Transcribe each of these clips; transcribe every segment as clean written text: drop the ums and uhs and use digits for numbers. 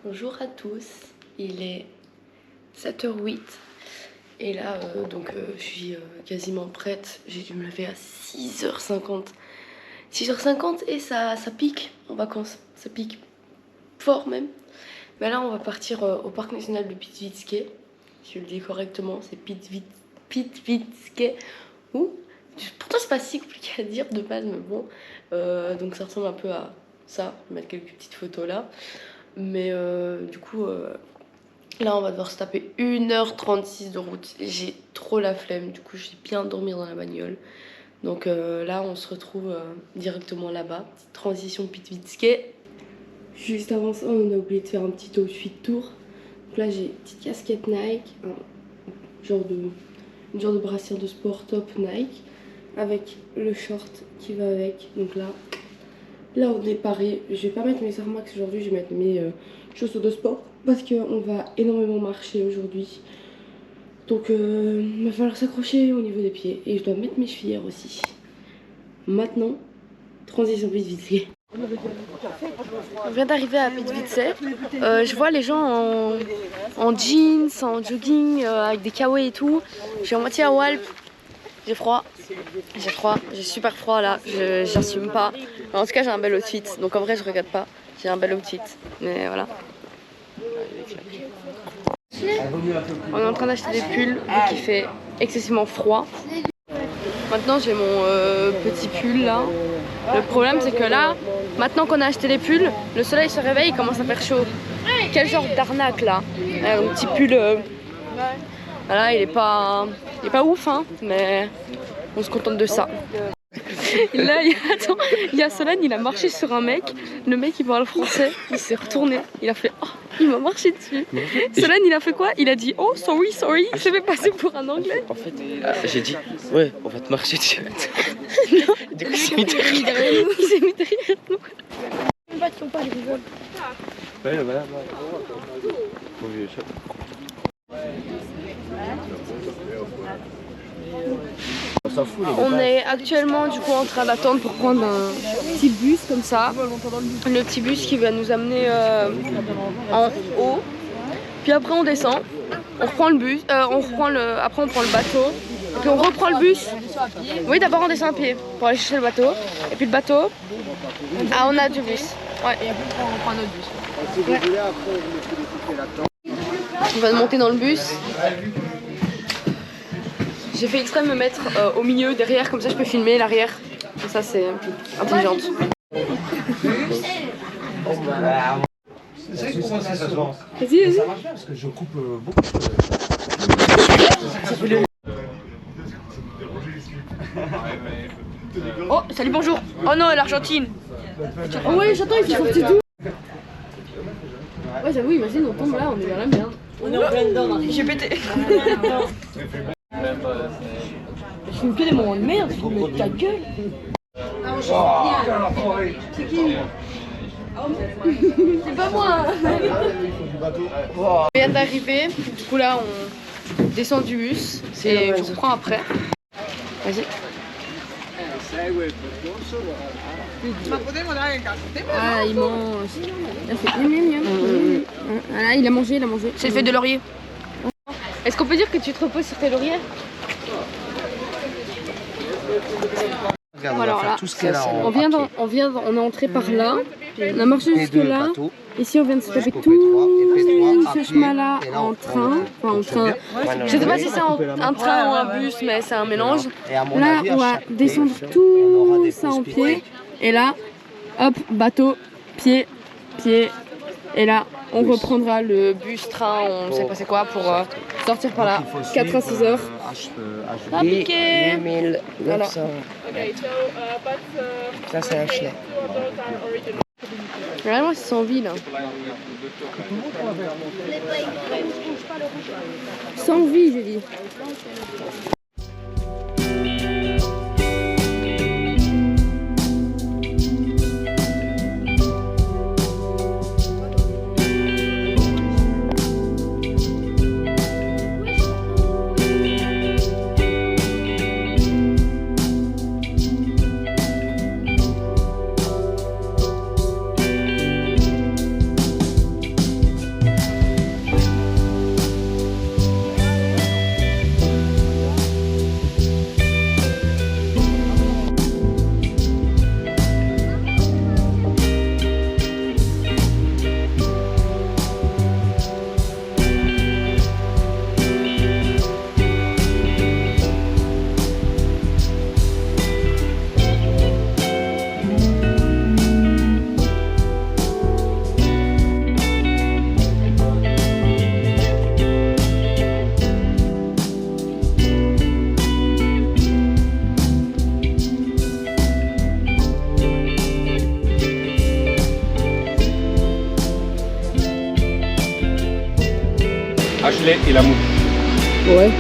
Bonjour à tous, il est 7h08 et là je suis quasiment prête. J'ai dû me lever à 6h50 et ça pique en vacances, ça pique fort même. Mais là on va partir au parc national de Pitvidské, si je le dis correctement, c'est Pitvidské. Pourtant c'est pas si compliqué à dire de base, mais bon, donc ça ressemble un peu à ça. Je vais mettre quelques petites photos là. Mais là on va devoir se taper 1h36 de route. J'ai trop la flemme, du coup je vais bien dormir dans la bagnole. Donc là on se retrouve directement là-bas. Petite transition Pitvidské. Juste avant ça on a oublié de faire un petit outfit tour. Donc là j'ai une petite casquette Nike, une genre de brassière de sport top Nike, avec le short qui va avec. Donc là on est paré. Je vais pas mettre mes Air Max aujourd'hui, je vais mettre mes chaussures de sport parce qu'on va énormément marcher aujourd'hui. Donc il va falloir s'accrocher au niveau des pieds et je dois mettre mes chevillères aussi. Maintenant, transition Pitvidské. On vient d'arriver à Pitvidské. Je vois les gens en jeans, en jogging, avec des kawaii et tout. Je suis en moitié à Walp. J'ai froid, j'ai super froid là, j'assume pas. En tout cas j'ai un bel outfit, donc en vrai je regarde pas, j'ai un bel outfit, mais voilà. On est en train d'acheter des pulls, vu qu'il fait excessivement froid. Maintenant j'ai mon petit pull là. Le problème c'est que là, maintenant qu'on a acheté les pulls, le soleil se réveille, il commence à faire chaud. Quel genre d'arnaque là, un petit pull... Voilà, il est pas ouf, hein, mais on se contente de ça. Là, il y a Solène, il a marché sur un mec. Le mec, il parle français, il s'est retourné. Il a fait « Oh, il m'a marché dessus ». Solène, il a fait quoi? Il a dit « Oh, sorry ». Il s'est fait passer pour un anglais. En fait, j'ai dit « Ouais, on va te marcher dessus ». Du coup, il s'est mis derrière nous. Il s'est mis derrière nous. Ils battent pas, ils rigolent. Ouais, voilà. On est actuellement du coup en train d'attendre pour prendre un petit bus comme ça. Le petit bus qui va nous amener en haut. Puis après on descend, on reprend le bus, après on prend le bateau. Puis on reprend le bus. Oui, d'abord on descend à pied pour aller chercher le bateau. Et puis le bateau, on a du bus. Ouais. Et après on prend un autre bus. Ouais. On va monter dans le bus. J'ai fait exprès de me mettre au milieu, derrière, comme ça je peux filmer l'arrière. Comme ça c'est intelligente. Vas-y. Ça marche bien parce que je coupe beaucoup. Oh, salut, bonjour. Oh non, l'Argentine. Oh ouais, j'attends, il fait sortir d'où? Ouais, j'avoue, imagine, on tombe là, on est dans la merde. On est en plein dedans, là. J'ai pété. Je suis que des moments de merde, je me mets ta gueule. C'est qui? C'est pas moi. On vient d'arriver, du coup là on descend du bus, je reprends après. Vas-y. Ah, il mange. Il a fait miam. Voilà, il a mangé. C'est le fait de laurier. Est-ce qu'on peut dire que tu te reposes sur tes lauriers? Regarde, on va faire tout ce qu'il y a là. On est entré par là, on a marché jusque là. Ici on vient de se taper tout ce chemin là en train. Je sais pas si c'est un train ou un bus, mais c'est un mélange. Là on va descendre tout ça en pied. Et là, hop, bateau, pied. Et là on reprendra le bus, train, on sait pas c'est quoi pour sortir par là. 4 à 6 heures. Ça a piqué. 8900. Ça c'est un Schnee. Vraiment, c'est sans vie là. Sans vie, j'ai dit. filet et la mouche. Ouais.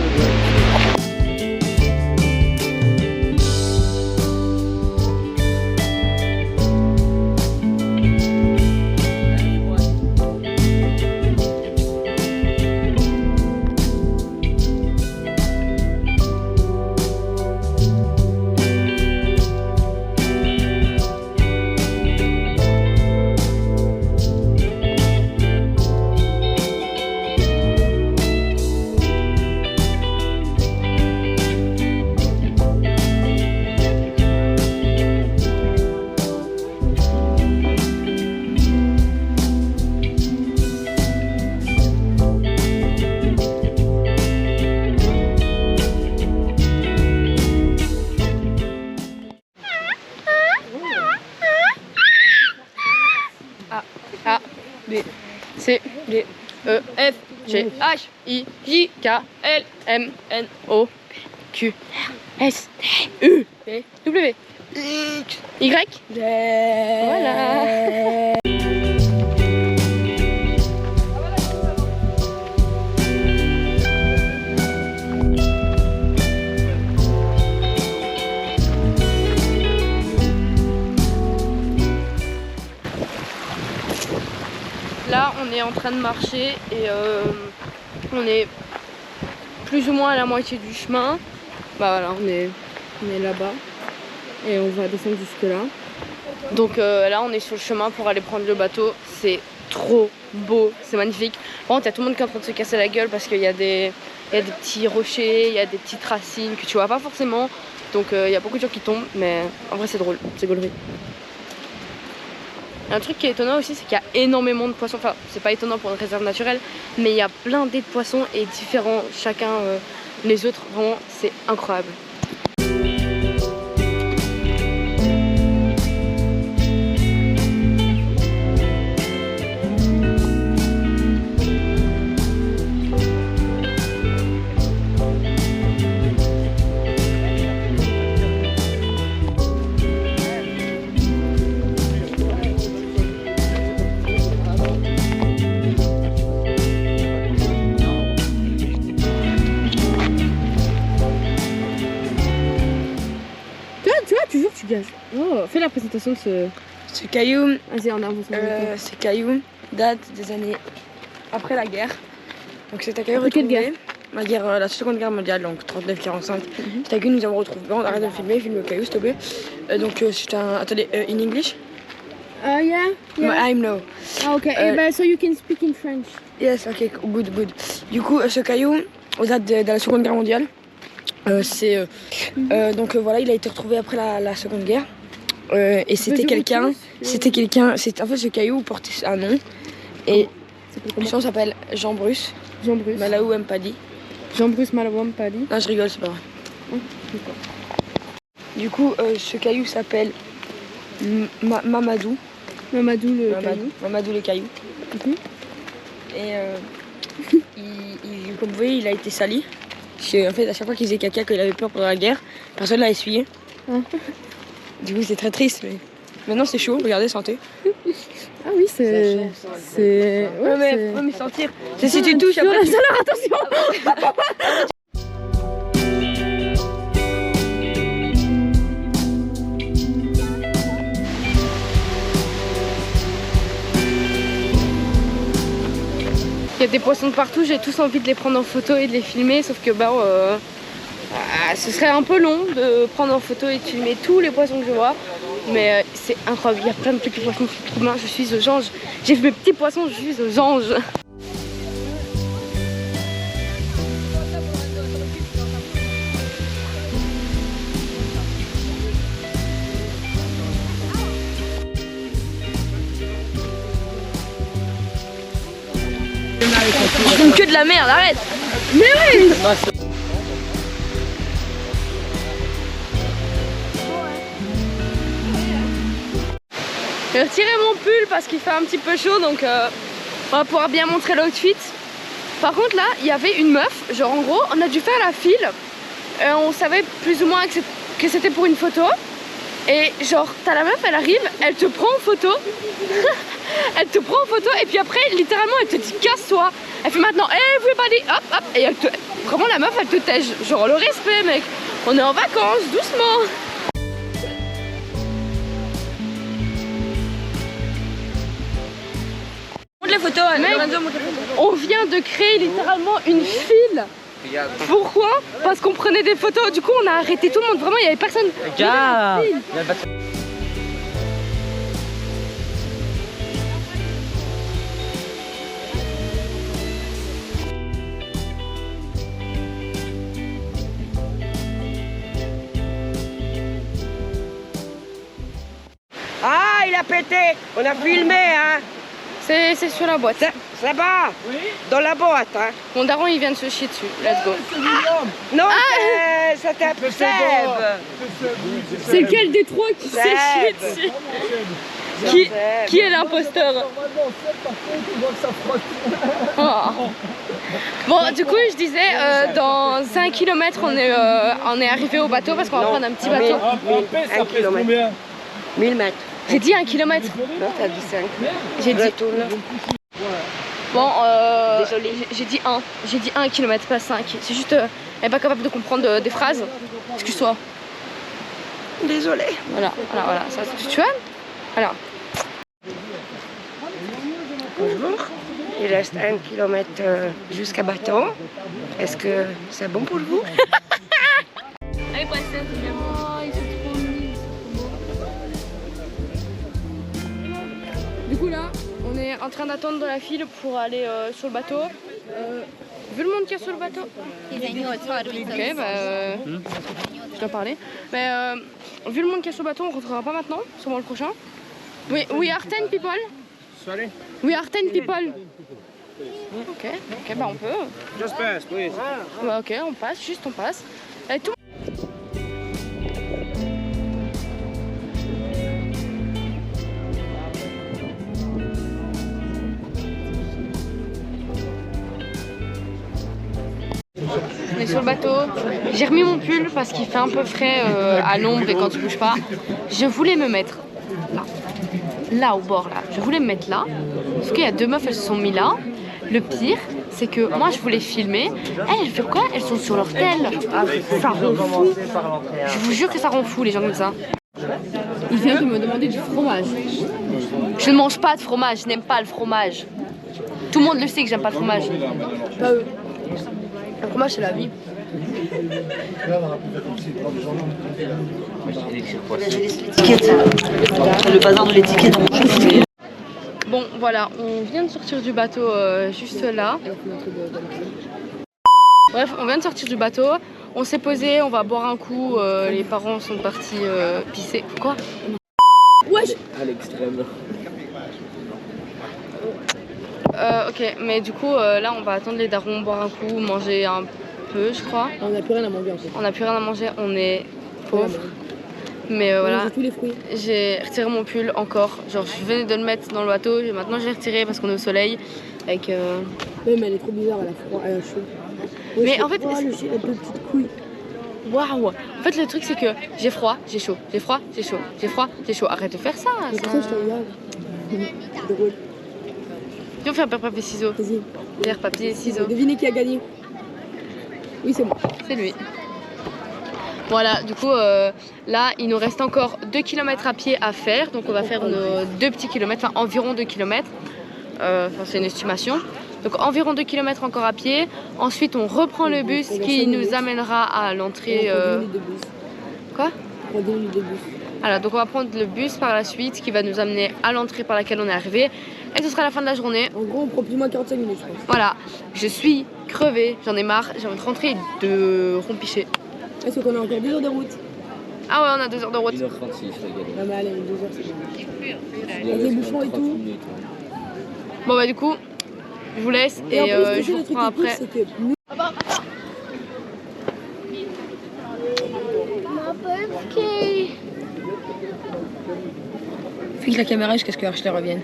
A, B, C, D, E, F, G, H, I, J, K, L, M, N, O, P, Q, R, S, T, U, V, W, X, Y, Z. Voilà. Là, on est en train de marcher et on est plus ou moins à la moitié du chemin. Bah voilà, on est là-bas et on va descendre jusque là. Donc là, on est sur le chemin pour aller prendre le bateau. C'est trop beau, c'est magnifique. Par contre, il y a tout le monde qui est en train de se casser la gueule parce qu'il y a des petits rochers, il y a des petites racines que tu vois pas forcément. Donc il y a beaucoup de gens qui tombent, mais en vrai, c'est drôle, c'est gaulerie. Un truc qui est étonnant aussi, c'est qu'il y a énormément de poissons. Enfin, c'est pas étonnant pour une réserve naturelle, mais il y a blindé de poissons et différents chacun les autres. Vraiment, c'est incroyable. Oh, fais la présentation de Ce caillou, Vas-y, en avance. ce caillou date des années après la guerre. Donc c'est un caillou Après quelle retrouvé. La Seconde Guerre mondiale, donc 39-45. C'est un caillou nous avons retrouvé. Bon, arrête de filmer, filme le caillou s'il te plaît. Donc c'est un... Attendez, in English? Yeah. I know. Ah, ok. So you can speak in French. Yes, ok, good. Du coup, ce caillou, date de la Seconde Guerre mondiale. Donc voilà, il a été retrouvé après la Seconde Guerre. Et c'était quelqu'un. En fait, ce caillou portait un nom. Et son nom s'appelle Jean-Bruce. Jean-Bruce. Malaou Mpadi. Jean-Bruce Malaou Mpadi. Non, je rigole, c'est pas vrai. Du coup, ce caillou s'appelle Mamadou. Mamadou le caillou. Mamadou le caillou. Et comme vous voyez, il a été sali. Parce qu'en fait, à chaque fois qu'il faisait caca, qu'il avait peur pendant la guerre, personne l'a essuyé. Du coup, c'est très triste, mais maintenant c'est chaud. Regardez, sentez. Ah oui, c'est. Ouais, mais sentir. C'est si tu touches après. La chaleur, attention. Il y a des poissons de partout, j'ai tous envie de les prendre en photo et de les filmer, sauf que ce serait un peu long de prendre en photo et de filmer tous les poissons que je vois. Mais c'est incroyable, il y a plein de petits poissons, c'est trop bien, je suis aux anges. J'ai vu mes petits poissons, je suis aux anges. Je fume que de la merde, arrête. Mais oui. J'ai retiré mon pull parce qu'il fait un petit peu chaud, donc on va pouvoir bien montrer l'outfit. Par contre là, il y avait une meuf, genre en gros, on a dû faire la file. On savait plus ou moins que c'était pour une photo. Et genre, t'as la meuf, elle arrive, elle te prend en photo. Elle te prend en photo et puis après, littéralement, elle te dit casse-toi. Elle fait maintenant, hey, everybody, hop, hop. Et elle te... Vraiment, la meuf, elle te tège. Genre, le respect, mec. On est en vacances, doucement. Montre les photos, mec, on vient de créer littéralement une file. Pourquoi? Parce qu'on prenait des photos, du coup on a arrêté tout le monde, vraiment il n'y avait personne. Regarde. Ah, il a pété. On a filmé, hein. C'est sur la boîte. C'est bas. Oui. Dans la boîte, hein. Mon daron il vient de se chier dessus. Let's go. Non, c'était Seb. C'est lequel des trois qui s'est chié dessus? Qui est l'imposteur? Oh. Bon, du coup, je disais, dans 5 km, on est arrivé au bateau parce qu'on va prendre un petit bateau. 1 km. 1000 mètres. J'ai dit 1 km. Non, t'as dit 5. J'ai dit. Retourne. Bon, Désolée. j'ai dit 1. J'ai dit 1 km, pas 5. C'est juste, elle n'est pas capable de comprendre des phrases. Excuse-toi. Désolée. Voilà. Ça, tu vois? Alors. Bonjour. Il reste 1 km jusqu'à bateau. Est-ce que c'est bon pour vous? Du coup là, on est en train d'attendre dans la file pour aller sur le bateau. Vu le monde qu'il y a sur le bateau. Ok, bah je dois parler. Mais vu le monde qu'il y a sur le bateau, on rentrera pas maintenant, sûrement le prochain. We are 10 people. Sorry? We are 10 people. Ok, bah on peut. Just pass, please. Ouais, ok, on passe, juste on passe. Et tout... On est sur le bateau. J'ai remis mon pull parce qu'il fait un peu frais à l'ombre et quand tu bouges pas. Je voulais me mettre là. Là au bord là. Je voulais me mettre là. Parce qu'il y a deux meufs, elles se sont mis là. Le pire, c'est que moi je voulais filmer. Elles font quoi? Elles sont sur leur tel. Ça rend fou. Je vous jure que ça rend fou les gens comme ça. Il vient de me demander du fromage. Je ne mange pas de fromage, je n'aime pas le fromage. Tout le monde le sait que j'aime pas le fromage. Pas eux. Le fromage c'est la vie. Le bazar de l'étiquette. Bon voilà, on vient de sortir du bateau juste là. Bref, on vient de sortir du bateau. On s'est posé, on va boire un coup. Les parents sont partis pisser. Quoi? Wesh! À l'extrême. Ok, mais du coup là on va attendre les darons, boire un coup, manger un peu je crois. On n'a plus rien à manger en fait. On n'a plus rien à manger, on est pauvres. Mais voilà, Tous les fruits. j'ai retiré mon pull encore. Genre je venais de le mettre dans le bateau, maintenant j'ai retiré parce qu'on est au soleil. Avec, Ouais, mais elle est trop bizarre, elle a froid, elle a chaud. Ouais, Mais je en sais fait, pas, c'est- la petite couille. Waouh! En fait le truc c'est que j'ai froid, j'ai chaud, j'ai froid, j'ai chaud, j'ai froid, j'ai chaud. Arrête de faire ça! C'est pour ça que je te regarde. Drôle. Viens on fait un pierre papier ciseaux. Vas-y. Pierre papier ciseaux. Devinez qui a gagné. Oui, c'est moi. C'est lui. Voilà, du coup, là, il nous reste encore 2 km à pied à faire. Donc, on va faire nos 2 petits kilomètres, enfin environ 2 km. Enfin, c'est une estimation. Donc, environ 2 km encore à pied. Ensuite, on reprend le bus qui nous amènera à l'entrée. On prend 10 minutes de bus. Quoi? On prend 10 minutes de bus. Voilà, donc on va prendre le bus par la suite qui va nous amener à l'entrée par laquelle on est arrivé. Et ce sera la fin de la journée. En gros, on prend plus ou moins 45 minutes, je pense. Voilà, je suis crevée, j'en ai marre, j'ai envie de rentrer et de rompicher. Est-ce qu'on a encore 2 heures de route? Ah ouais, on a 2 heures de route. 1h36, Ah, mais allez, 2 heures, c'est bien. Avec les bouchons et tout. Bon bah du coup, je vous laisse Et en et plus, je vous le truc reprends qui est cool, après. c'est que nous, fixe la caméra jusqu'à ce que Archler revienne.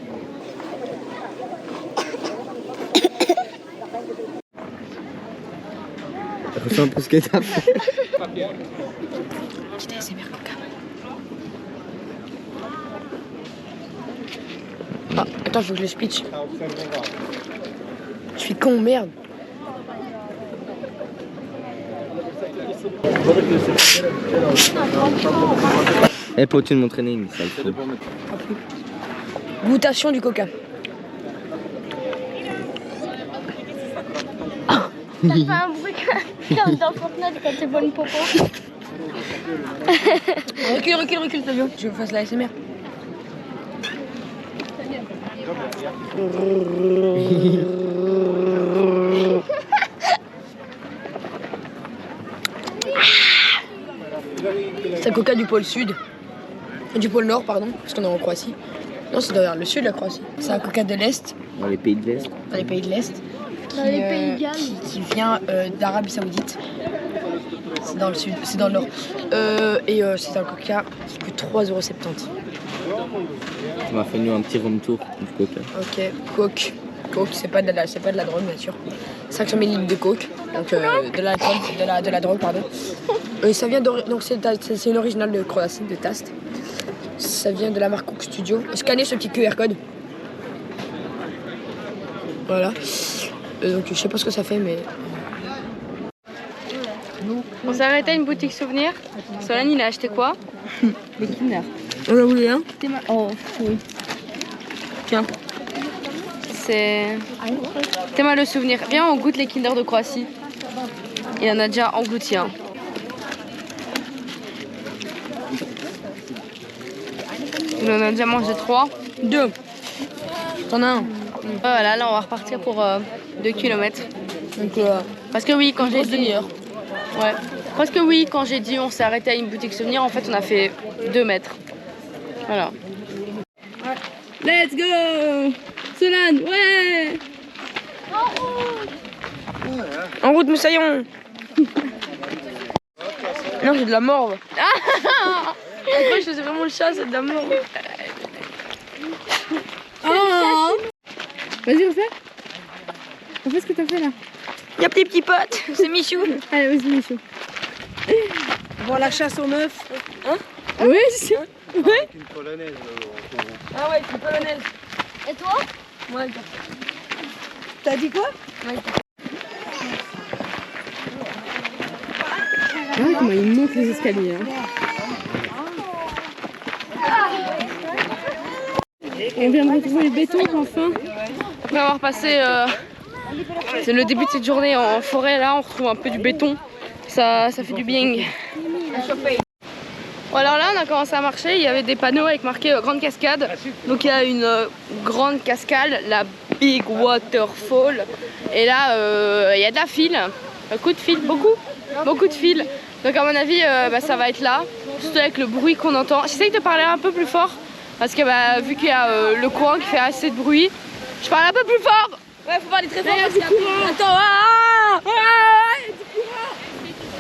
Refais un peu ce que t'as fait. Petite ASMR comme Ah, attends, faut que je le speech. Je suis con, merde. Eh, pas au-dessus de mon training, ça le faut. Goûtation du coca. T'as fait un bruit comme dans Fortnite quand tu vois une popo. Recule, Fabio. Je fasse la SMR. C'est le coca du pôle sud. Du pôle nord, pardon, parce qu'on est en Croatie. Non, c'est dans le sud de la Croatie. C'est un coca de l'Est, Dans les pays de l'Est. dans les pays de l'Est. Dans les pays galles. Qui vient d'Arabie Saoudite. C'est dans le sud, c'est dans le nord. C'est un coca qui coûte 3,70 €. Tu m'as fait nous un petit room tour du coca. Ok, coke. Coke, c'est pas de la drogue, bien sûr. 500 ml de coke, donc de la drogue, pardon. Ça vient donc c'est une originale de Croatie, de Tast. Ça vient de la marque Coke Studio. Scannez ce petit QR code. Voilà. Donc je sais pas ce que ça fait, mais On s'est arrêté à une boutique souvenir. Solène, il a acheté quoi? des Kinder. On en voulait un. Oh, oui. Tiens. C'est mal le souvenir. Viens, on goûte les Kinder de Croatie. Il en a déjà englouti un. Il en a déjà mangé 3. 2. T'en as un. Voilà, là on va repartir pour 2 km. Donc Parce que oui, quand j'ai grosse dit... demi-heure. Ouais. Parce que oui, quand j'ai dit on s'est arrêté à une boutique souvenir, en fait on a fait 2 mètres. Voilà. Let's go Solane, ouais. En route, Moussaillon. Non, j'ai de la morve. Après, je faisais vraiment le chat, c'est de la morve. Vas-y, refais. Refais ce que t'as fait là. Y'a des petits potes, c'est Michou. Allez, vas-y, Michou. Bon, la chasse aux meufs. Hein? Oui, c'est ça. Ouais. Ah ouais, une polonaise. Et toi? Ouais. T'as dit quoi? Ouais. Ah ouais, comment il monte les escaliers. Hein. On vient de retrouver le béton enfin. Après avoir passé c'est le début de cette journée en forêt, là on retrouve un peu du béton. Ça fait du bien. Bon, alors là on a commencé à marcher, il y avait des panneaux avec marqué grande cascade. Donc il y a une grande cascade, la Big Waterfall. Et là il y a de la file, beaucoup de fil, beaucoup de fil. Donc à mon avis ça va être là, surtout avec le bruit qu'on entend. J'essaye de parler un peu plus fort parce que vu qu'il y a le courant qui fait assez de bruit, je parle un peu plus fort. Ouais, faut parler très fort. Il y a du courant. Attends,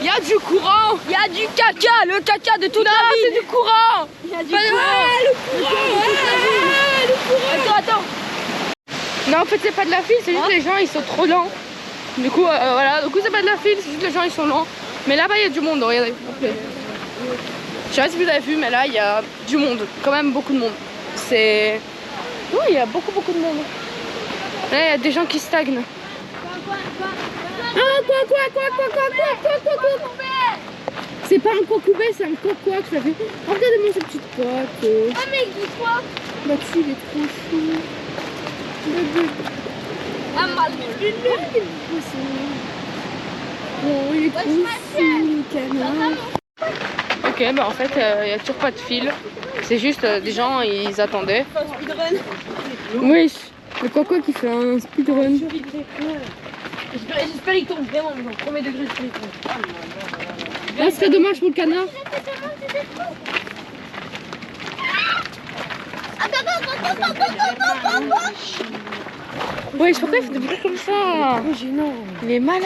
Il y a du courant. il y a du caca, le caca de toute la Non, ville. c'est du courant. Il y a du courant. Attends. Non, en fait c'est pas de la file, c'est juste les gens ils sont trop lents. Du coup voilà, du coup c'est pas de la file, c'est juste les gens ils sont lents. Mais là-bas il y a du monde, regardez. Je sais pas si vous avez vu, mais là il y a du monde, quand même beaucoup de monde. C'est... Oui, il y a beaucoup de monde. Là il y a des gens qui stagnent. Ah, quoi. C'est pas un cocoubé, c'est un coq que ça fait. Oh, regardez-moi ce petit coq. Ah, mais dis quoi? Là-dessus, il est trop chou. Ah, mal. Oh, il est trop chou, le canard. Ok, bah en fait il y a toujours pas de file. C'est juste des gens ils attendaient. Oui, le coco qui fait un speedrun. J'espère qu'il tombe vraiment, mais au premier degré, j'espère qu'il tombe. Là, ce serait dommage pour le canard. Oui, pourquoi il fait des bruits comme ça? Il est malin.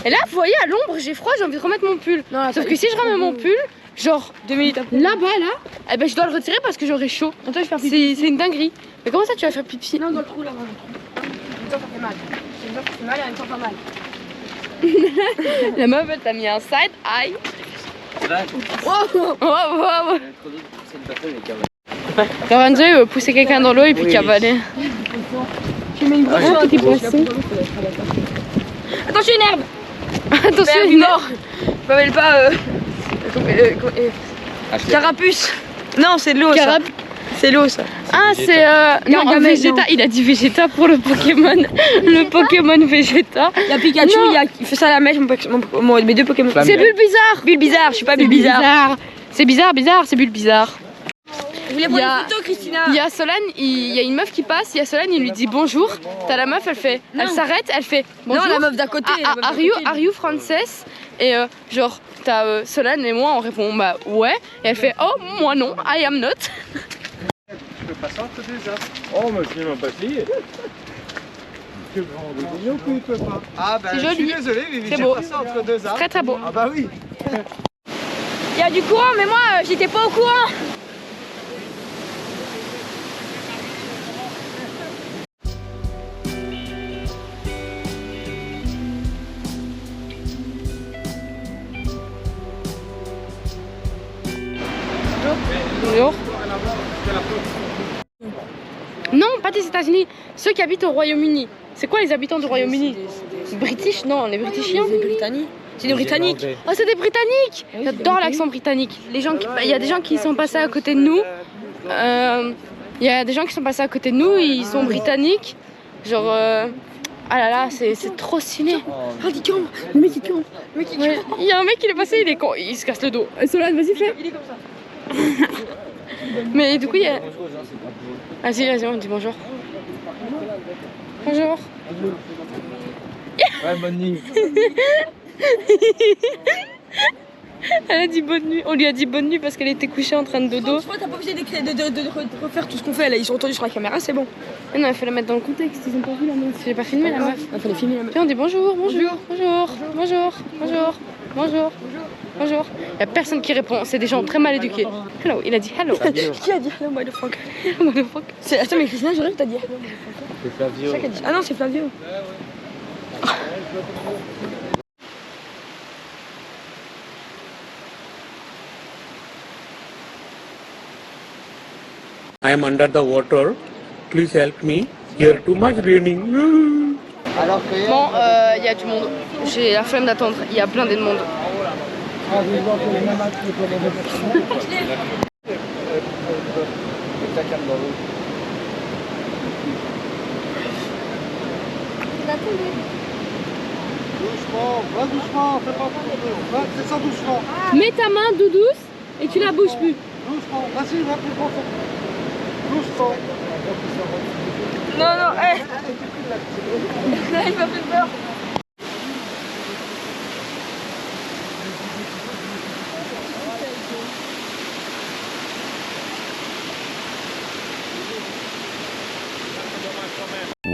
Et là, vous voyez, à l'ombre, j'ai froid, j'ai envie de remettre mon pull. Sauf que si je remets mon pull, genre 2 minutes après, Là-bas, là. eh ben je dois le retirer parce que j'aurai chaud. C'est une dinguerie. Mais comment ça tu vas faire pipi? Non, dans le trou là-bas. Ça fait mal. Ça fait mal et en même temps pas mal. La meuf, elle t'a mis un side eye. C'est là. Wow. Lorenzo il veut pousser quelqu'un dans l'eau et puis cavaler. J'ai mis une grosse qui était poisson. Attention une herbe. Attention, Herbe, mort. Je m'appelle pas carapuce. Non, c'est de l'eau ça. C'est l'eau ça. Ah, c'est non, Vegeta. Il a dit Vegeta pour le Pokémon. Le Pokémon Vegeta. Il y a Pikachu, il fait ça à la mèche, mes deux Pokémon. C'est Bulbizarre. Bulbizarre, je suis pas Bulbizarre. C'est bizarre, c'est Bulbizarre. Vous voulez prendre une photo, Christina? Il y a Solane, il y a une meuf qui passe, il y a Solane, il lui dit bonjour. T'as la meuf, elle s'arrête, elle fait bonjour. Non, la meuf d'à côté. Are you Frances? Et genre, t'as Solane et moi, on répond bah ouais. Et elle fait oh, moi non, I am not. Je peux passer entre deux arbres. Oh, mais je n'ai même pas plié. Que grand mignon que tu peux pas. Ah, bah, C'est je joli. suis désolé, Vivi, C'est j'ai beau. passé entre deux arbres. Très très beau. Ah, bah oui. Il y a du courant, mais moi, j'étais pas au courant. Bonjour. Non, pas des États-Unis. Ceux qui habitent au Royaume-Uni. C'est quoi les habitants du Royaume-Uni? British? Non, les Britishiens. C'est Britanniques. C'est des Britanniques. Oh, c'est des Britanniques. J'adore l'accent britannique. Il y a des gens qui sont passés à côté de nous. Il y a des gens qui sont passés à côté de nous, ils sont britanniques. Genre, ah là là, c'est trop stylé. Ah, il campe. Le mec il campe. Ouais, il y a un mec qui est passé, il est con, il se casse le dos. Solane, vas-y, fais. Il est comme ça. Mais du coup, il y a. Vas-y, on dit bonjour. Bonjour. Ouais, bonne nuit. Elle a dit bonne nuit. On lui a dit bonne nuit parce qu'elle était couchée en train de dodo. Je crois que t'as pas obligé de refaire tout ce qu'on fait là. Ils sont entendus sur la caméra, c'est bon. Mais non, il fallait mettre dans le contexte. Ils ont pas vu la meuf. J'ai pas filmé la meuf. Il fallait filmer la meuf. Puis on dit bonjour, bonjour, bonjour, bonjour, bonjour, bonjour, bonjour. Il y a personne qui répond. C'est des gens très mal éduqués. Hello, il a dit hello. Qui a dit hello, motherfucker? Motherfucker. Attends, mais Christina, j'aurais que t'as dit hello. C'est Flavio. C'est ça qu'elle dit. Ah non, c'est Flavio. I am under the water. Please help me. Here too much raining. Bon, il y a du monde. J'ai la flemme d'attendre. Il y a plein de monde. Doucement, va doucement, fais pas trop. Fais ça doucement. Mets ta main douce et tu la bouges plus. Doucement, vas-y, va plus profond. Doucement. Non, non, hé. Il m'a fait peur.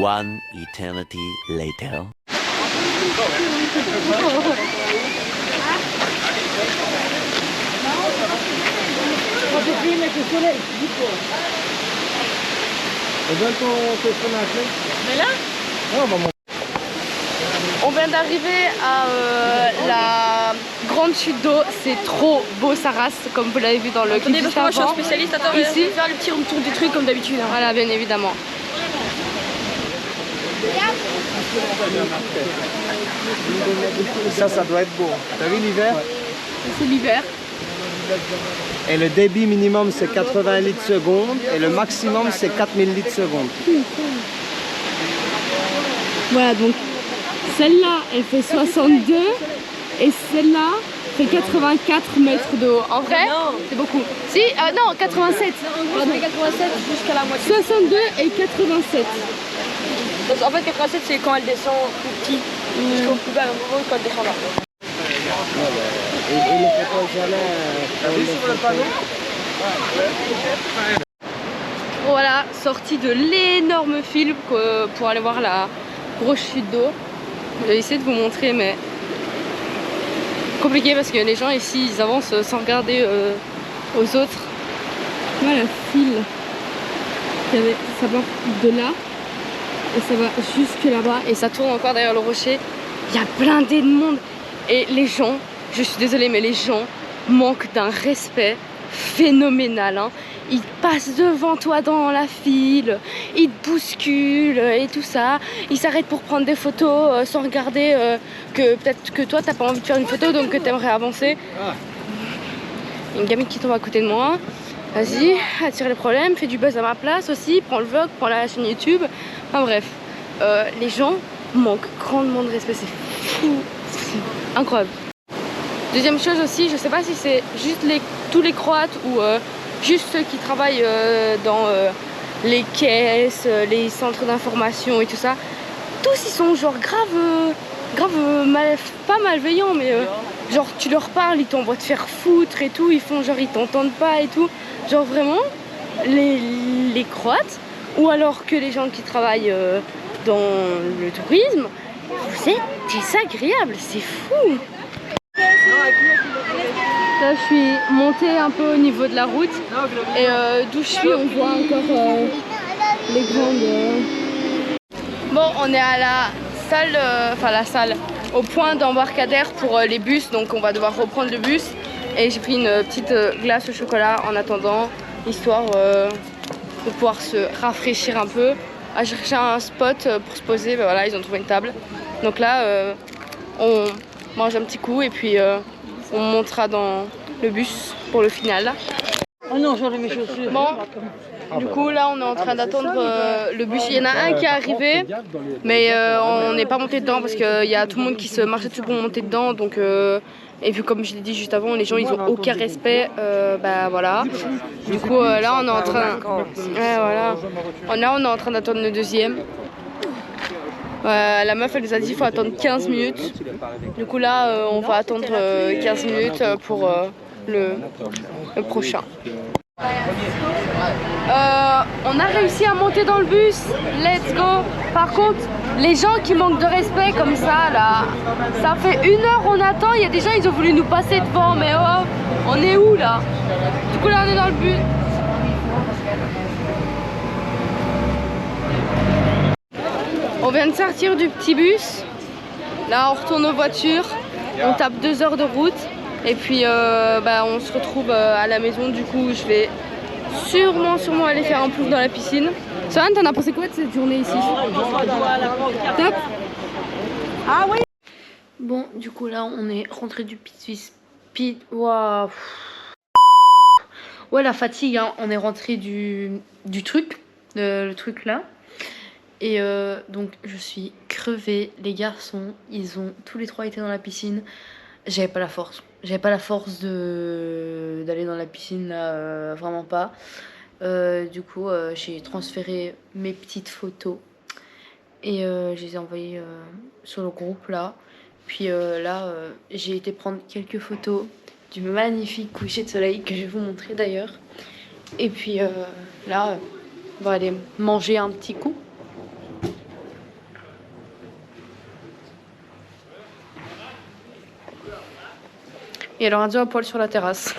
One eternity later. On vient d'arriver à la grande chute d'eau. C'est trop beau, ça rase, comme vous l'avez vu dans le clip. Attendez, parce que moi je suis un spécialiste. Attends, Ici. je vais faire le petit tour du truc comme d'habitude. Hein. Voilà, bien évidemment. Ça doit être beau. T'as vu l'hiver? C'est l'hiver. Et le débit minimum c'est 80 litres seconde et le maximum c'est 4000 litres seconde. Voilà, donc celle-là, elle fait 62 et celle-là fait 84 mètres de haut. En vrai, c'est beaucoup. Si, non, 87. On a fait 87 jusqu'à la moitié. 62 et 87. Donc, en fait, 87 c'est quand elle descend tout petit. Jusqu'au plus bas, au moment quand elle descend là. Voilà, sortie de l'énorme film pour aller voir la grosse chute d'eau. Je vais essayer de vous montrer, mais compliqué parce que les gens ici ils avancent sans regarder aux autres. Voilà, fil. Ça part de là et ça va jusque là-bas. Et ça tourne encore derrière le rocher. Il y a blindé de monde. Et les gens, je suis désolée, mais les gens manquent d'un respect phénoménal. Hein. Ils passent devant toi dans la file, ils te bousculent et tout ça. Ils s'arrêtent pour prendre des photos sans regarder que peut-être que toi t'as pas envie de faire une photo donc que t'aimerais avancer. Une gamine qui tombe à côté de moi. Vas-y, attire les problèmes, fais du buzz à ma place aussi, prends le vlog, prends la chaîne YouTube. Enfin bref, les gens manquent grandement de respect, c'est fou, c'est incroyable. Deuxième chose aussi, je sais pas si c'est juste tous les Croates ou juste ceux qui travaillent dans les caisses, les centres d'information et tout ça. Tous ils sont genre grave pas malveillants mais genre tu leur parles, ils t'envoient te faire foutre et tout, ils font genre ils t'entendent pas et tout. Genre vraiment les Croates ou alors que les gens qui travaillent dans le tourisme, vous êtes désagréables, c'est fou. Là je suis montée un peu au niveau de la route et d'où je suis on voit encore les grandes... Bon on est à la salle, au point d'embarcadère pour les bus, donc on va devoir reprendre le bus et j'ai pris une petite glace au chocolat en attendant, histoire de pouvoir se rafraîchir un peu. À chercher un spot pour se poser, ben voilà ils ont trouvé une table. Donc là on mange un petit coup et puis on montera dans le bus pour le final. Oh non, j'aurais mes chaussures. Bon, du coup là on est en train d'attendre le bus. Il y en a un qui est arrivé, mais on n'est pas monté dedans parce qu'il y a tout le monde qui se marchait dessus pour monter dedans. Donc, et vu comme je l'ai dit juste avant, les gens ils ont aucun respect. Bah voilà. Du coup là on est en train. Ouais, voilà. Là on est en train d'attendre le deuxième. La meuf elle nous a dit qu'il faut attendre 15 minutes. Du coup là on va attendre 15 minutes pour le prochain. On a réussi à monter dans le bus, let's go. Par contre, les gens qui manquent de respect comme ça là, ça fait 1 heure on attend, il y a des gens ils ont voulu nous passer devant, mais oh, on est où là? Du coup là on est dans le bus. On vient de sortir du petit bus, là on retourne aux voitures, on tape 2 heures de route et puis bah, on se retrouve à la maison. Du coup je vais sûrement aller faire un plouf dans la piscine. Sohan, t'en as pensé quoi de cette journée ici? Top. Ah oui. Bon, du coup là on est rentré du Waouh. Ouais la fatigue, hein. On est rentré du truc, le truc là. Et donc je suis crevée. Les garçons, ils ont tous les 3 été dans la piscine. J'avais pas la force. J'avais pas la force d'aller dans la piscine là, vraiment pas. Du coup, j'ai transféré mes petites photos et je les ai envoyées sur le groupe là. Puis là, j'ai été prendre quelques photos du magnifique coucher de soleil que je vais vous montrer d'ailleurs. Et puis là, on va aller manger un petit coup. Et alors un dieu à poil sur la terrasse.